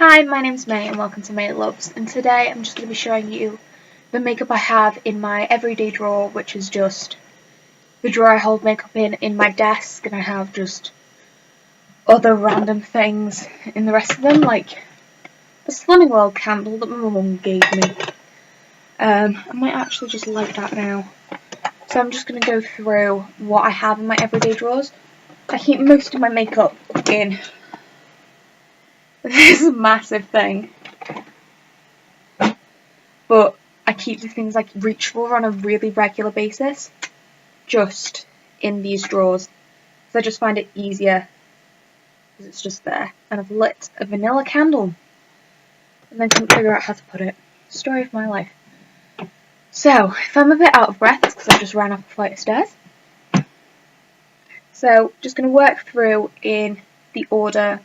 Hi, my name's May and welcome to May Loves, and today I'm just going to be showing you the makeup I have in my everyday drawer, which is just the drawer I hold makeup in my desk, and I have just other random things in the rest of them, like a Slimming World candle that my mum gave me. I might actually just light that now. So I'm just going to go through what I have in my everyday drawers. I keep most of my makeup in this massive thing, but I keep the things I reach for on a really regular basis just in these drawers. So I just find it easier because it's just there. And I've lit a vanilla candle and then couldn't figure out how to put it. Story of my life. So if I'm a bit out of breath, it's because I just ran up a flight of stairs. So just going to work through in the order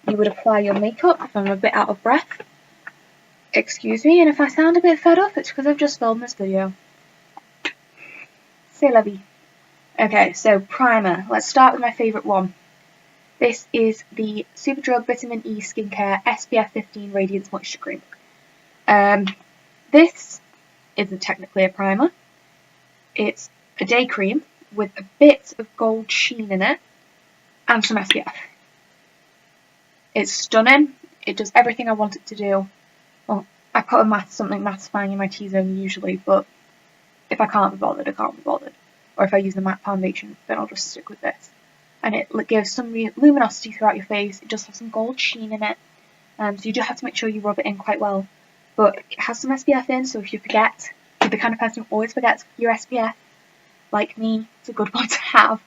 you would apply your makeup. If I'm a bit out of breath, excuse me, and if I sound a bit fed up, it's because I've just filmed this video. C'est la vie. Okay, so primer. Let's start with my favourite one. This is the Superdrug Vitamin E Skincare SPF 15 Radiance Moisture Cream. This isn't technically a primer. It's a day cream with a bit of gold sheen in it and some SPF. It's stunning. It does everything I want it to do. Well, I put something mattifying in my T-zone usually, but if I can't be bothered, I can't be bothered. Or if I use the matte foundation, then I'll just stick with this. And it gives some luminosity throughout your face. It does have some gold sheen in it, so you do have to make sure you rub it in quite well. But it has some SPF in, so if you forget, you're the kind of person who always forgets your SPF, like me, it's a good one to have,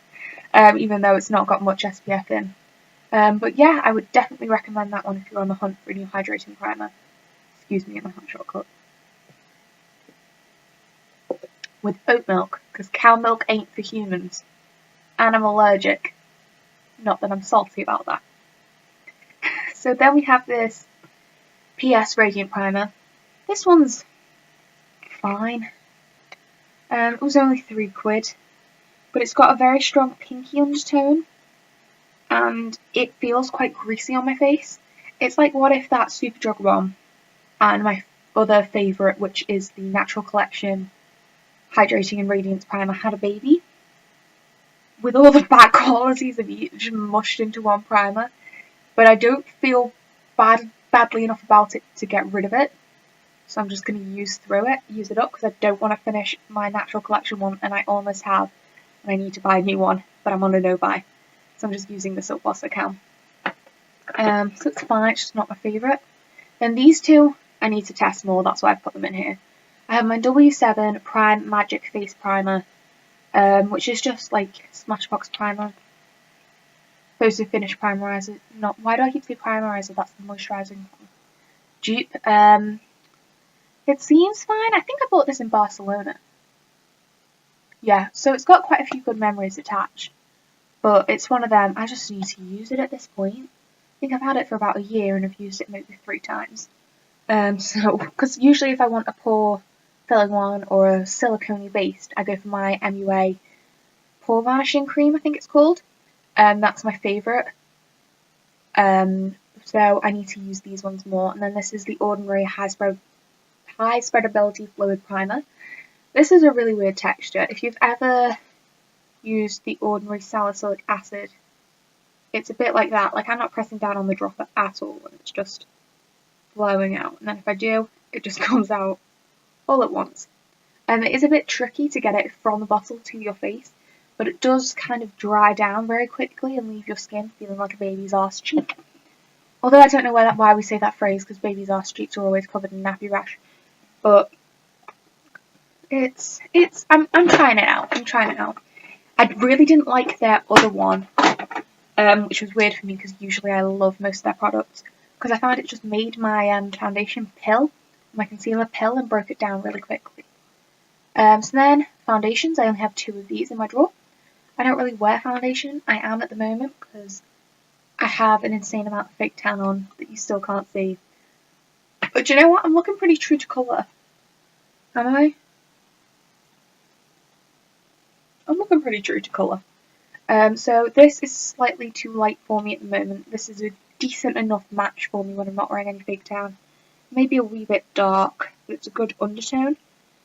even though it's not got much SPF in. But yeah, I would definitely recommend that one if you're on the hunt for a new hydrating primer. Excuse me, my hot shortcut. With oat milk, because cow milk ain't for humans. And I'm allergic. Not that I'm salty about that. So then we have this PS Radiant Primer. This one's fine. It was only £3, but it's got a very strong pinky undertone, and it feels quite greasy on my face. It's like what if that Superdrug one and my other favourite, which is the Natural Collection Hydrating and Radiance Primer, had a baby, with all the bad qualities of each mushed into one primer. But I don't feel badly enough about it to get rid of it, so I'm just going to use it up, because I don't want to finish my Natural Collection one, and I almost have, and I need to buy a new one, but I'm on a no buy, so I'm just using this up whilst I can. So it's fine, it's just not my favourite. Then these two I need to test more, that's why I've put them in here. I have my W7 Prime Magic Face Primer, which is just like Smashbox primer. Supposed to finish primerizer. Not, why do I keep saying primerizer? That's the moisturising dupe. It seems fine. I think I bought this in Barcelona. Yeah, so it's got quite a few good memories attached. But it's one of them, I just need to use it at this point. I think I've had it for about a year and I've used it maybe 3 times. Because usually if I want a pore filling one or a silicone based, I go for my MUA Pore Vanishing Cream, I think it's called. That's my favourite. So I need to use these ones more. And then this is the Ordinary High Spreadability Fluid Primer. This is a really weird texture. If you've ever used the Ordinary Salicylic Acid, it's a bit like that. Like, I'm not pressing down on the dropper at all, and it's just flowing out. And then if I do, it just comes out all at once. It is a bit tricky to get it from the bottle to your face, but it does kind of dry down very quickly and leave your skin feeling like a baby's arse cheek. Although I don't know why we say that phrase, because babies' arse cheeks are always covered in nappy rash. But I'm trying it out. I really didn't like their other one, which was weird for me because usually I love most of their products, because I found it just made my foundation pill, my concealer pill, and broke it down really quickly. So then, foundations, I only have 2 of these in my drawer. I don't really wear foundation. I am at the moment because I have an insane amount of fake tan on that you still can't see. But you know what? I'm looking pretty true to colour. Am I? I'm looking pretty true to colour. So this is slightly too light for me at the moment. This is a decent enough match for me when I'm not wearing any fake tan. Maybe a wee bit dark, but it's a good undertone.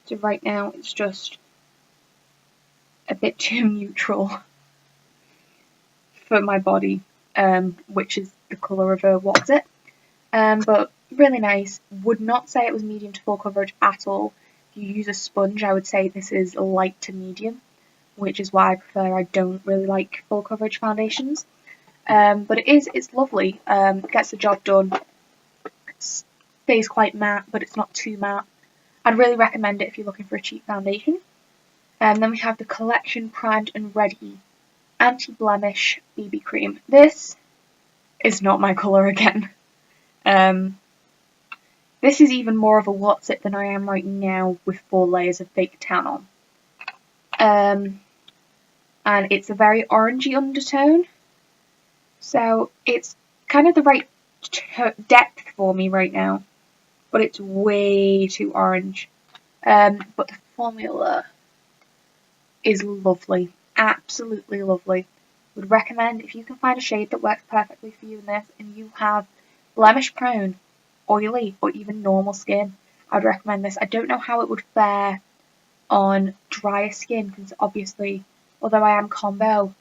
So right now it's just a bit too neutral for my body, which is the colour of a What's It. But really nice. Would not say it was medium to full coverage at all. If you use a sponge, I would say this is light to medium, which is why I prefer. I don't really like full coverage foundations. But it's lovely. It gets the job done. It stays quite matte, but it's not too matte. I'd really recommend it if you're looking for a cheap foundation. And then we have the Collection Primed and Ready Anti-Blemish BB Cream. This is not my colour again. This is even more of a What's It than I am right now with 4 layers of fake tan on. And it's a very orangey undertone. So it's kind of the right depth for me right now, but it's way too orange. But the formula is lovely, absolutely lovely. Would recommend if you can find a shade that works perfectly for you in this, and you have blemish prone, oily, or even normal skin, I'd recommend this. I don't know how it would fare on drier skin, because obviously, although I am combo,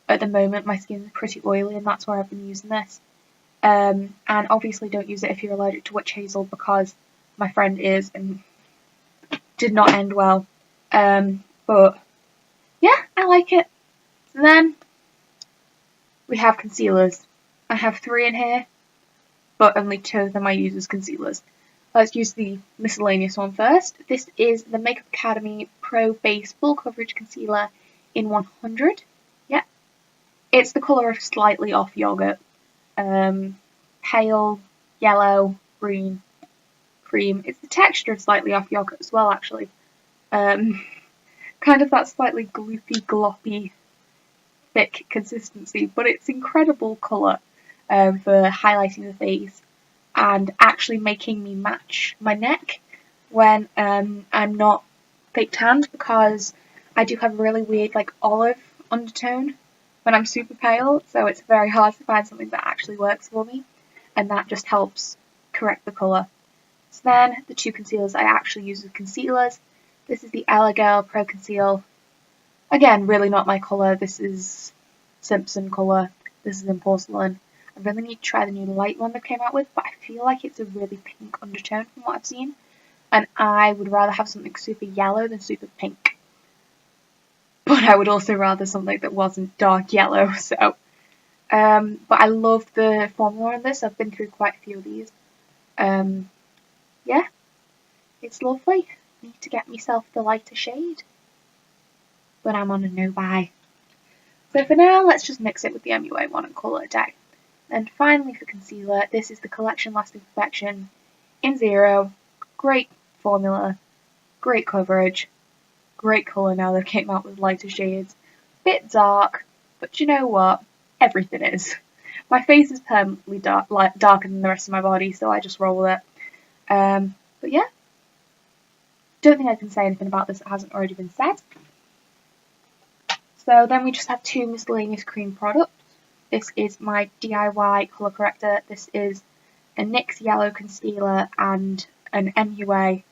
at the moment my skin's pretty oily, and that's where I've been using this. And obviously don't use it if you're allergic to witch hazel, because my friend is and did not end well. But yeah, I like it. So then we have concealers. I have 3 in here, but only 2 of them I use as concealers. Let's use the miscellaneous one first. This is the Makeup Academy Pro Base Full Coverage Concealer in 100. Yeah. It's the colour of Slightly Off Yogurt. Pale, yellow, green, cream. It's the texture of Slightly Off Yogurt as well, actually. Kind of that slightly gloopy, gloppy, thick consistency, but it's incredible colour for highlighting the face and actually making me match my neck when I'm not fake tanned, because I do have a really weird like olive undertone when I'm super pale, so it's very hard to find something that actually works for me, and that just helps correct the colour. So then the 2 concealers I actually use as concealers. This is the Ella Girl Pro Conceal. Again, really not my colour. This is Simpson colour. This is in Porcelain. I really need to try the new light one they came out with, but I feel like it's a really pink undertone from what I've seen. And I would rather have something super yellow than super pink. But I would also rather something that wasn't dark yellow, so. But I love the formula on this. I've been through quite a few of these. Yeah, it's lovely. Need to get myself the lighter shade, but I'm on a no buy. So for now, let's just mix it with the MUA one and call it a day. And finally for concealer, this is the Collection Lasting Perfection in 0. Great formula, great coverage, great colour now they came out with lighter shades. Bit dark, but you know what? Everything is. My face is permanently darker than the rest of my body, so I just roll with it. But yeah, don't think I can say anything about this that hasn't already been said. So then we just have 2 miscellaneous cream products. This is my DIY colour corrector. This is a NYX Yellow Concealer and an MUA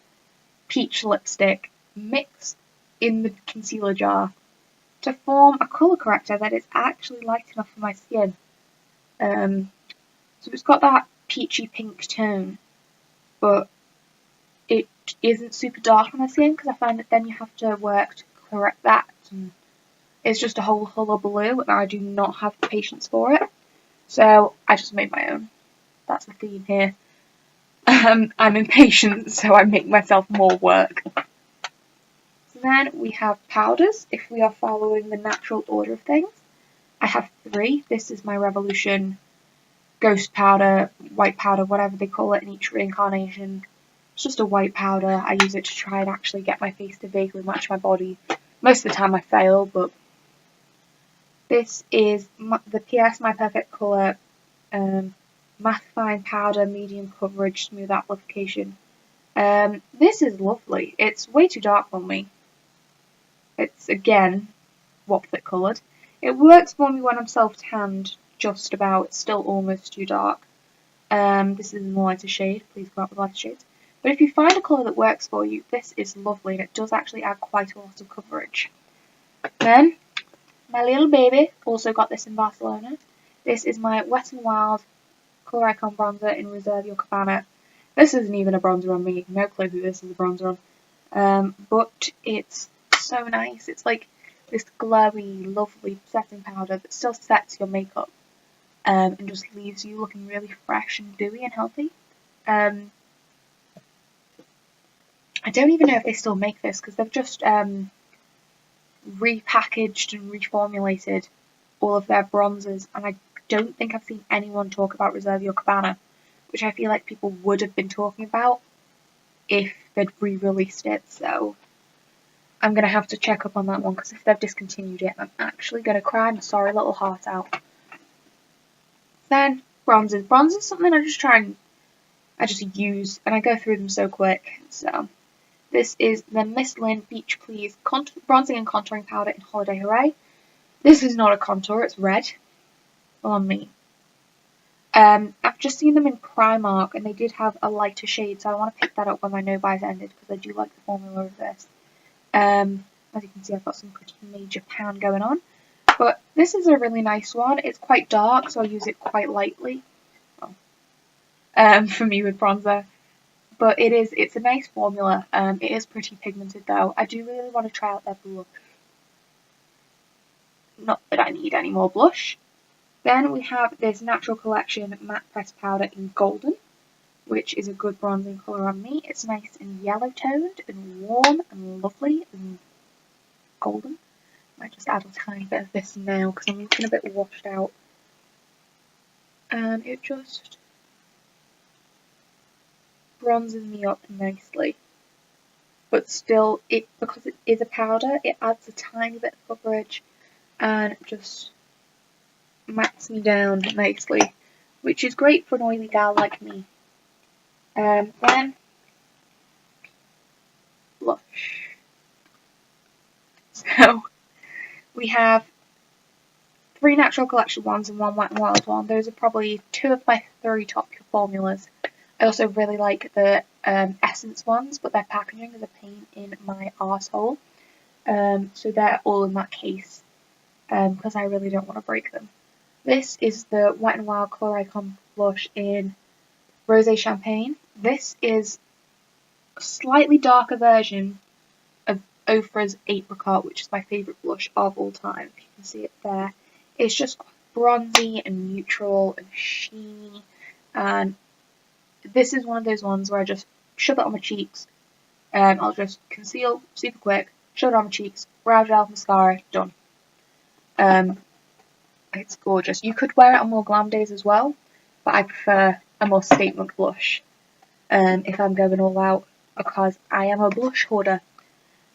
Peach Lipstick mixed in the concealer jar to form a colour corrector that is actually light enough for my skin. So it's got that peachy pink tone, but it isn't super dark on my skin, because I find that then you have to work to correct that, and it's just a whole hullabaloo, and I do not have the patience for it. So I just made my own. That's the theme here. I'm impatient, so I make myself more work. So then we have powders, if we are following the natural order of things. I have 3. This is my Revolution Ghost Powder, White Powder, whatever they call it in each reincarnation. It's just a white powder. I use it to try and actually get my face to vaguely match my body. Most of the time I fail, but this is the PS My Perfect Colour Mattifying Powder, Medium Coverage, Smooth Application. This is lovely. It's way too dark on me. It's, again, What's It coloured. It works for me when I'm self-tanned, just about. It's still almost too dark. This is more lighter shade. Please go out with lighter shades. But if you find a colour that works for you, this is lovely, and it does actually add quite a lot of coverage. Then, my little baby also got this in Barcelona. This is my Wet n Wild Colour Icon bronzer in Reserve Your Cabana. This isn't even a bronzer on me. No clue who this is a bronzer on. But it's so nice. It's like this glowy, lovely setting powder that still sets your makeup and just leaves you looking really fresh and dewy and healthy. I don't even know if they still make this because they've just repackaged and reformulated all of their bronzers, and I don't think I've seen anyone talk about Reserve Your Cabana, which I feel like people would have been talking about if they'd re-released it, so I'm going to have to check up on that one, because if they've discontinued it, I'm actually going to cry my sorry little heart out. Then, bronzers. Bronzers is something I just use, and I go through them so quick, so this is the Miss Lynn Beach Please Bronzing and Contouring Powder in Holiday Hooray. This is not a contour, it's red on me. I've just seen them in Primark, and they did have a lighter shade, so I want to pick that up when my no buys ended, because I do like the formula of this. As you can see, I've got some pretty major pan going on. But this is a really nice one. It's quite dark, so I use it quite lightly. Well, for me with bronzer. But it's a nice formula. It is pretty pigmented though. I do really want to try out their blush. Not that I need any more blush. Then we have this Natural Collection Matte Pressed Powder in Golden, which is a good bronzing colour on me. It's nice and yellow toned and warm and lovely and golden. I might just add a tiny bit of this now because I'm looking a bit washed out. And it just bronzes me up nicely. But still, because it is a powder, it adds a tiny bit of coverage and just mattes me down nicely, which is great for an oily gal like me. Then, blush. So, we have 3 Natural Collection ones and 1 Wet n Wild one. Those are probably 2 of my 3 top formulas. I also really like the Essence ones, but their packaging is a pain in my arsehole. So they're all in that case, because I really don't want to break them. This is the Wet n Wild Colour Icon blush in Rosé Champagne. This is a slightly darker version of Ofra's Apricot, which is my favourite blush of all time, if you can see it there. It's just bronzy and neutral and sheeny, and this is one of those ones where I just shove it on my cheeks, I'll just conceal super quick, shove it on my cheeks, brow gel, mascara, done. It's gorgeous. You could wear it on more glam days as well, but I prefer a more statement blush if I'm going all out, because I am a blush hoarder.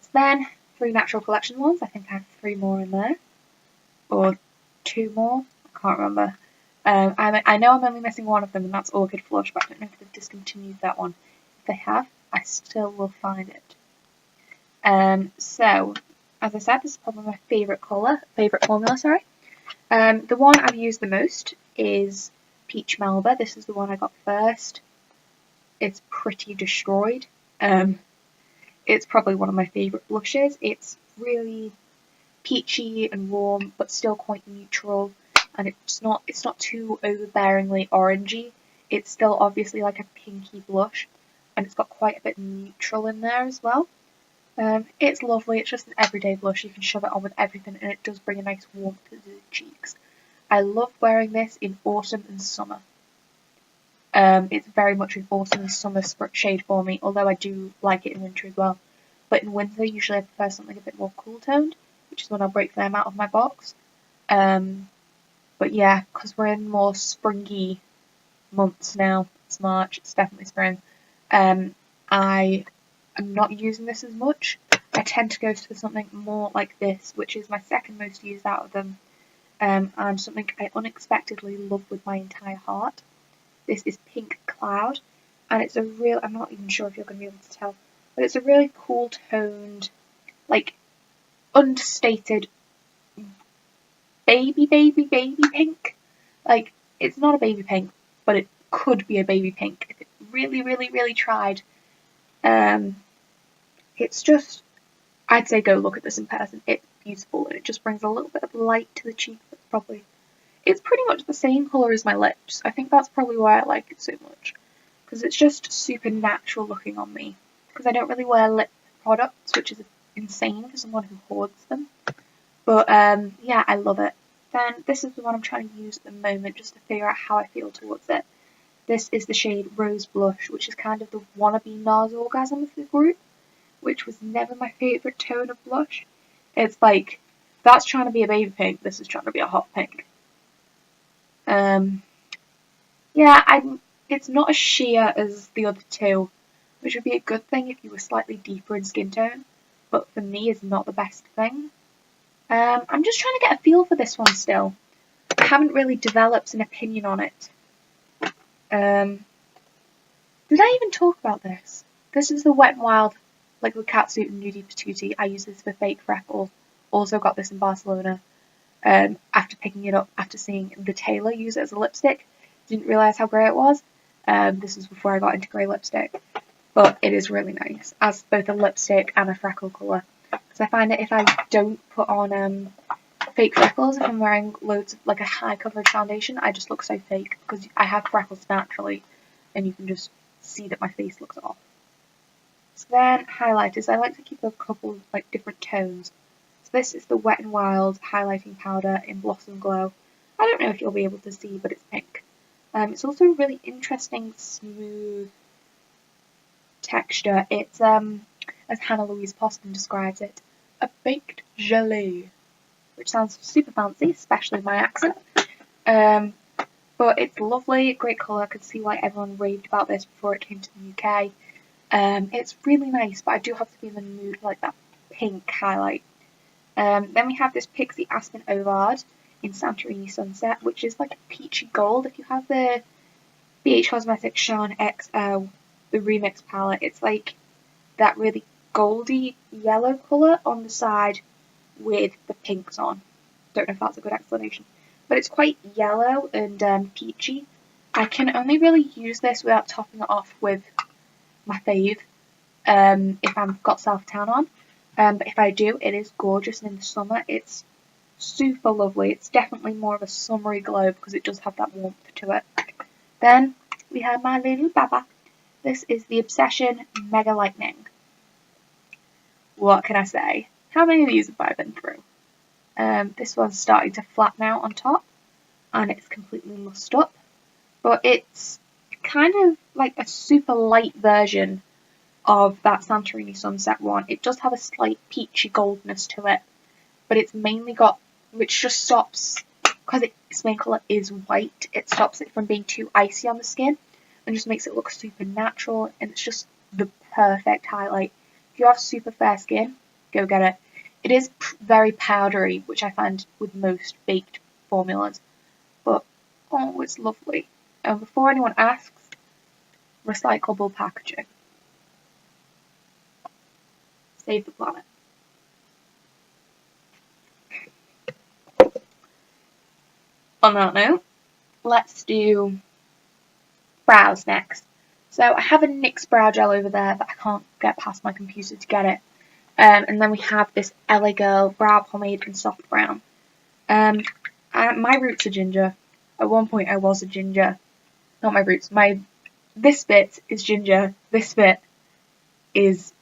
So then, 3 Natural Collection ones. I think I have 3 more in there, or 2 more. I can't remember. I know I'm only missing one of them, and that's Orchid Flush, but I don't know if they've discontinued that one. If they have, I still will find it. So, as I said, this is probably my favourite formula, sorry. The one I've used the most is Peach Melba. This is the one I got first. It's pretty destroyed. It's probably one of my favourite blushes. It's really peachy and warm, but still quite neutral. And it's not too overbearingly orangey. It's still obviously like a pinky blush, and it's got quite a bit neutral in there as well. It's lovely. It's just an everyday blush. You can shove it on with everything, and it does bring a nice warmth to the cheeks. I love wearing this in autumn and summer. It's very much an autumn and summer shade for me, although I do like it in winter as well. But in winter, usually I prefer something a bit more cool toned, which is when I'll break them out of my box. But yeah, because we're in more springy months now. It's March, it's definitely spring. I am not using this as much. I tend to go for something more like this, which is my second most used out of them, and something I unexpectedly love with my entire heart. This is Pink Cloud, and it's a real, I'm not even sure if you're going to be able to tell, but it's a really cool toned, like, understated baby pink. Like, it's not a baby pink, but it could be a baby pink if it really tried. It's just, I'd say go look at this in person. It's beautiful and it just brings a little bit of light to the cheek. It's pretty much the same colour as my lips. I think that's probably why I like it so much. Because it's just super natural looking on me. Because I don't really wear lip products, which is insane for someone who hoards them. But yeah, I love it. Then this is the one I'm trying to use at the moment just to figure out how I feel towards it. This is the shade Rose Blush, which is kind of the wannabe NARS Orgasm of the group, which was never my favourite tone of blush. It's like, that's trying to be a baby pink, this is trying to be a hot pink. Yeah, it's not as sheer as the other two, which would be a good thing if you were slightly deeper in skin tone, but for me it's not the best thing. I'm just trying to get a feel for this one still. I haven't really developed an opinion on it. Did I even talk about this? This is the Wet n Wild Liquid Catsuit and Nudie Patootie. I use this for fake freckles. Also got this in Barcelona. After picking it up after seeing the tailor use it as a lipstick. Didn't realise how grey it was. This was before I got into grey lipstick. But it is really nice as both a lipstick and a freckle colour. Because I find that if I don't put on fake freckles, if I'm wearing loads of like a high coverage foundation, I just look so fake because I have freckles naturally and you can just see that my face looks off. So then highlighters, I like to keep a couple of like different tones. So this is the Wet n Wild highlighting powder in Blossom Glow. I don't know if you'll be able to see, but it's pink. It's also a really interesting smooth texture. It's as Hannah Louise Poston describes it, a baked gelée, which sounds super fancy, especially with my accent. But it's lovely, great colour. I could see why everyone raved about this before it came to the UK. It's really nice, but I do have to be in the mood for like that pink highlight. Then we have this Pixie Aspen Ovard in Santorini Sunset, which is like a peachy gold. If you have the BH Cosmetics Sean XO, the Remix palette, it's like that really goldy yellow colour on the side with the pinks on. Don't know if that's a good explanation. But it's quite yellow and peachy. I can only really use this without topping it off with my fave if I've got Self Tan on. But if I do, it is gorgeous, and in the summer it's super lovely. It's definitely more of a summery glow because it does have that warmth to it. Then we have my little baba. This is the Obsession Mega Lightning. What can I say? How many of these have I been through? This one's starting to flatten out on top, and it's completely mussed up. But it's kind of like a super light version of that Santorini Sunset one. It does have a slight peachy goldness to it, but it's mainly got, which just stops, because its main colour is white, it stops it from being too icy on the skin and just makes it look super natural, and it's just the perfect highlight. If you have super fair skin, go get it. It is very powdery, which I find with most baked formulas, but oh, it's lovely. And before anyone asks, recyclable packaging. Save the planet. On that note, let's do brows next. So I have a NYX brow gel over there, but I can't get past my computer to get it. And then we have this LA Girl brow pomade in soft brown. My roots are ginger. At one point I was a ginger. Not my roots. This bit is ginger. This bit is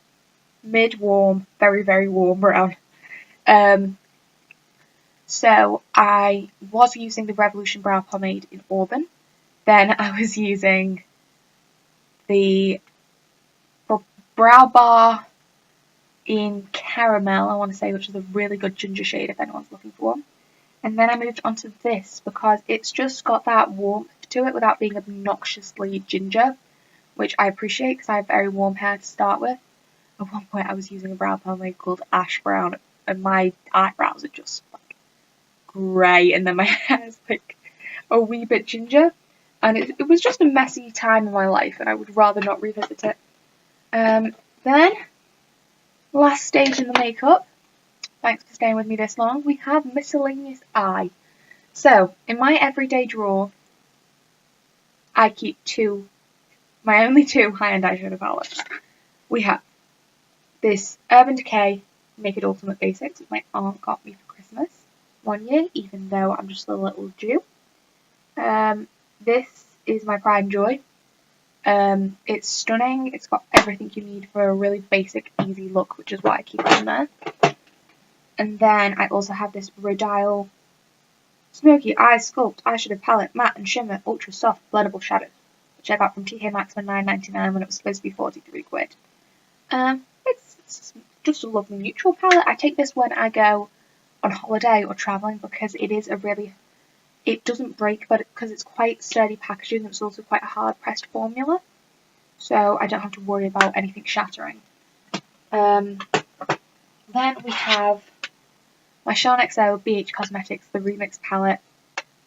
mid-warm, very warm brown. So I was using the Revolution Brow Pomade in Auburn. Then I was using the Brow Bar in Caramel, I want to say, which is a really good ginger shade if anyone's looking for one. And then I moved on to this because it's just got that warmth to it without being obnoxiously ginger, which I appreciate because I have very warm hair to start with. At one point I was using a brow pomade called Ash Brown and my eyebrows are just like grey, and then my hair is like a wee bit ginger, and it was just a messy time in my life and I would rather not revisit it. Then last stage in the makeup, thanks for staying with me this long, we have Miscellaneous Eye. So, in my everyday drawer, I keep my only two high-end eyeshadow palettes. We have this Urban Decay Naked Ultimate Basics, which my aunt got me for Christmas one year, even though I'm just a little due. This is my pride and joy. It's stunning. It's got everything you need for a really basic, easy look, which is why I keep it in there. And then I also have this Rodial Smoky Eye Sculpt Eyeshadow Palette, Matte and Shimmer Ultra Soft Blendable Shadows, which I got from TK Maxx for £9.99 when it was supposed to be 43 quid. It's just a lovely neutral palette. I take this when I go on holiday or travelling because it doesn't break, but because it's quite sturdy packaging, it's also quite a hard pressed formula, so I don't have to worry about anything shattering. Then we have my Charn XO BH Cosmetics The Remix palette,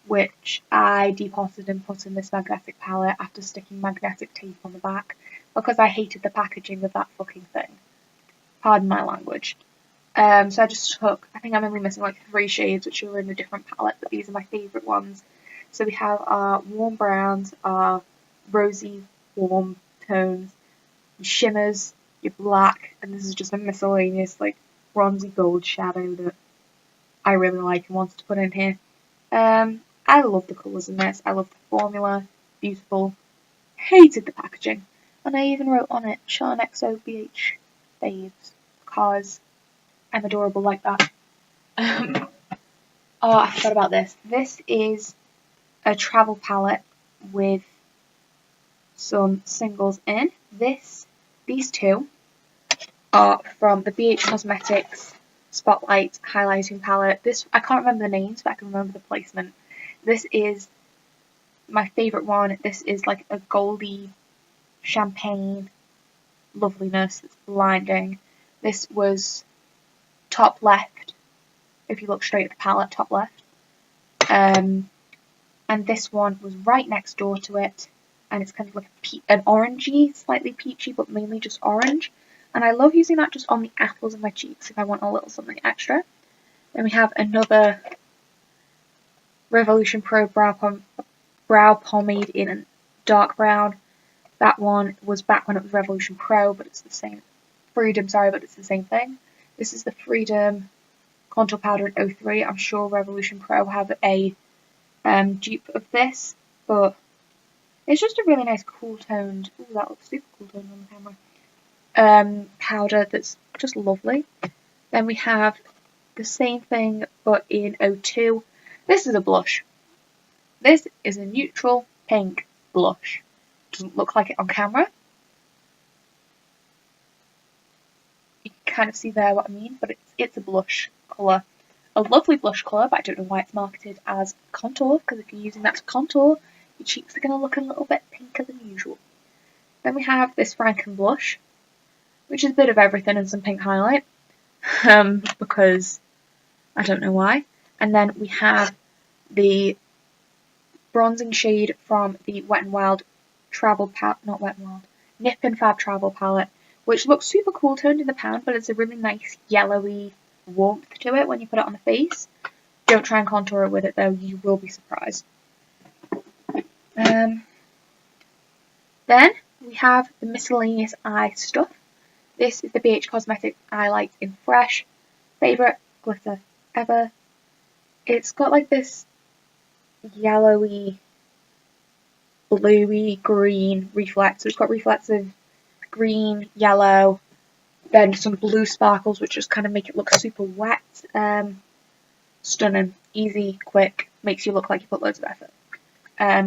which I depotted and put in this magnetic palette after sticking magnetic tape on the back because I hated the packaging of that fucking thing. Pardon my language. So I just took, I think I'm only missing like 3 shades which are in a different palette, but these are my favourite ones. So we have our warm browns, our rosy warm tones, your shimmers, your black, and this is just a miscellaneous like bronzy gold shadow that I really like and wanted to put in here. I love the colours in this, I love the formula, beautiful, hated the packaging, and I even wrote on it Charn XO BH Babes because I'm adorable like that. Oh, I forgot about this. This is a travel palette with some singles in. These two are from the BH Cosmetics Spotlight Highlighting Palette. This, I can't remember the names, but I can remember the placement. This is my favourite one. This is like a goldy champagne loveliness that's blinding. This was top left, if you look straight at the palette, top left. And this one was right next door to it, and it's kind of like an orangey, slightly peachy, but mainly just orange. And I love using that just on the apples of my cheeks if I want a little something extra. Then we have another Revolution Pro brow pomade in a dark brown. That one was back when it was Revolution Pro, but it's the same. Freedom, sorry, but it's the same thing. This is the Freedom Contour Powder in 03. I'm sure Revolution Pro have a dupe of this, but it's just a really nice cool toned. Ooh, that looks super cool toned on the camera. Powder that's just lovely. Then we have the same thing but in 02. This is a blush. This is a neutral pink blush. Doesn't look like it on camera. You can kind of see there what I mean, but it's a blush colour. A lovely blush colour, but I don't know why it's marketed as contour, because if you're using that to contour, your cheeks are going to look a little bit pinker than usual. Then we have this Franken blush, which is a bit of everything and some pink highlight, because I don't know why. And then we have the bronzing shade from the Wet n Wild Travel Palette, not Wet n Wild, Nip and Fab Travel Palette, which looks super cool toned in the pan, but it's a really nice yellowy warmth to it when you put it on the face. Don't try and contour it with it though, you will be surprised. Then we have the miscellaneous eye stuff. This is the BH Cosmetics Eye Light in Fresh. Favourite glitter ever. It's got like this yellowy, bluey, green reflex. So it's got reflexive green, yellow, then some blue sparkles which just kind of make it look super wet. Stunning, easy, quick, makes you look like you put loads of effort.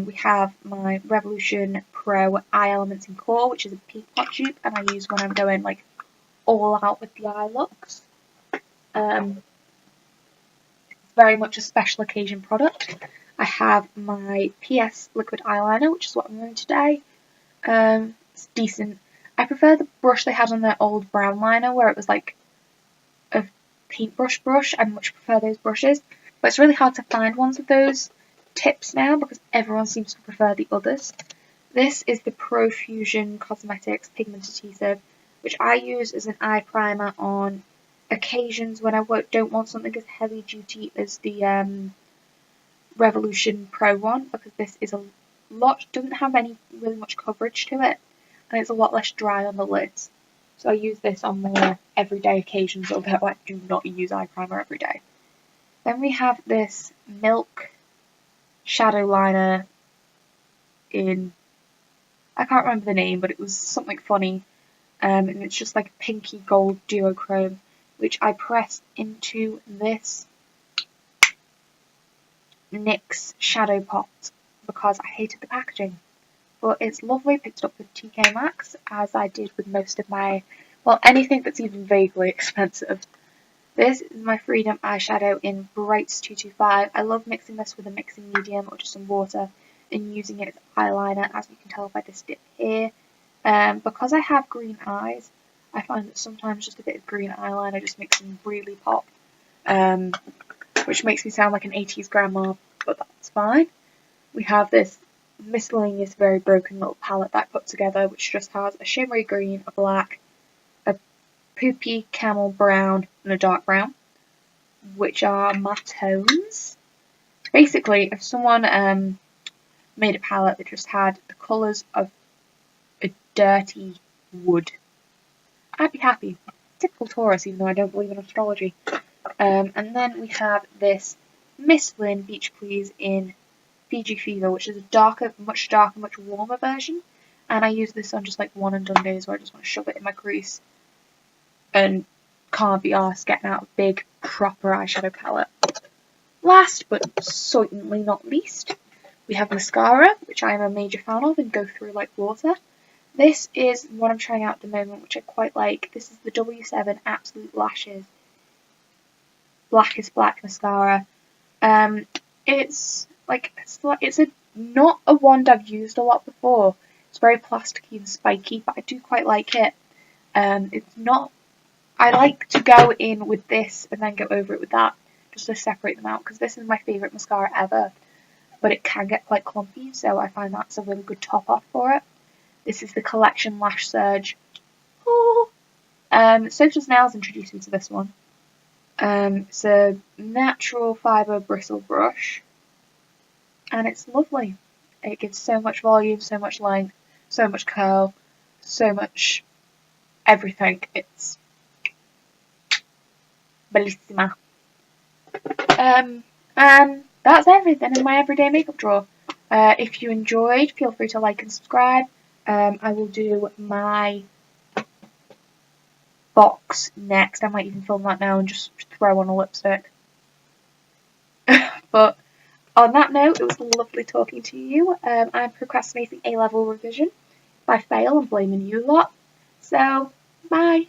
We have my Revolution Pro Eye Elements in Core, which is a pink pot dupe, and I use when I'm going like all out with the eye looks. It's very much a special occasion product. I have my PS liquid eyeliner, which is what I'm wearing today. It's decent. I prefer the brush they had on their old brown liner, where it was like a paintbrush brush. I much prefer those brushes, but it's really hard to find ones with those tips now because everyone seems to prefer the others. This is the Profusion Cosmetics Pigment Adhesive, which I use as an eye primer on occasions when I don't want something as heavy duty as the Revolution Pro one, because this is a lot, doesn't have really much coverage to it, and it's a lot less dry on the lids. So I use this on more everyday occasions, although I do not use eye primer every day. Then we have this Milk shadow liner in, I can't remember the name, but it was something funny, and it's just like a pinky gold duochrome, which I pressed into this NYX shadow pot because I hated the packaging. But it's lovely, picked it up with TK Maxx, as I did with most of my, well, anything that's even vaguely expensive. This is my Freedom eyeshadow in Brights 225. I love mixing this with a mixing medium or just some water and using it as eyeliner, as you can tell by this dip here. Because I have green eyes, I find that sometimes just a bit of green eyeliner just makes them really pop, which makes me sound like an 80s grandma, but that's fine. We have this miscellaneous, very broken little palette that I put together, which just has a shimmery green, a black, a poopy camel brown, and a dark brown, which are my tones. Basically, if someone made a palette that just had the colours of a dirty wood, I'd be happy. Typical Taurus, even though I don't believe in astrology. And then we have this Miss Lynn Beach Please in Fiji Fever, which is a darker, much warmer version. And I use this on just like one and done days where I just want to shove it in my crease and can't be arsed getting out a big, proper eyeshadow palette. Last but certainly not least, we have mascara, which I am a major fan of and go through like water. This is what I'm trying out at the moment, which I quite like. This is the W7 Absolute Lashes Blackest Black mascara. It's not a wand I've used a lot before. It's very plasticky and spiky, but I do quite like it. It's not. I like to go in with this and then go over it with that, just to separate them out, because this is my favourite mascara ever. But it can get quite clumpy, so I find that's a really good top off for it. This is the Collection Lash Surge. Oh. Social Nails introduced me to this one. It's a natural fibre bristle brush, and it's lovely. It gives so much volume, so much length, so much curl, so much everything. It's bellissima. And that's everything in my everyday makeup drawer. If you enjoyed, feel free to like and subscribe. I will do my box next. I might even film that now and just throw on a lipstick. But on that note, it was lovely talking to you. I'm procrastinating A-level revision. If I fail, I'm blaming you lot. So, bye.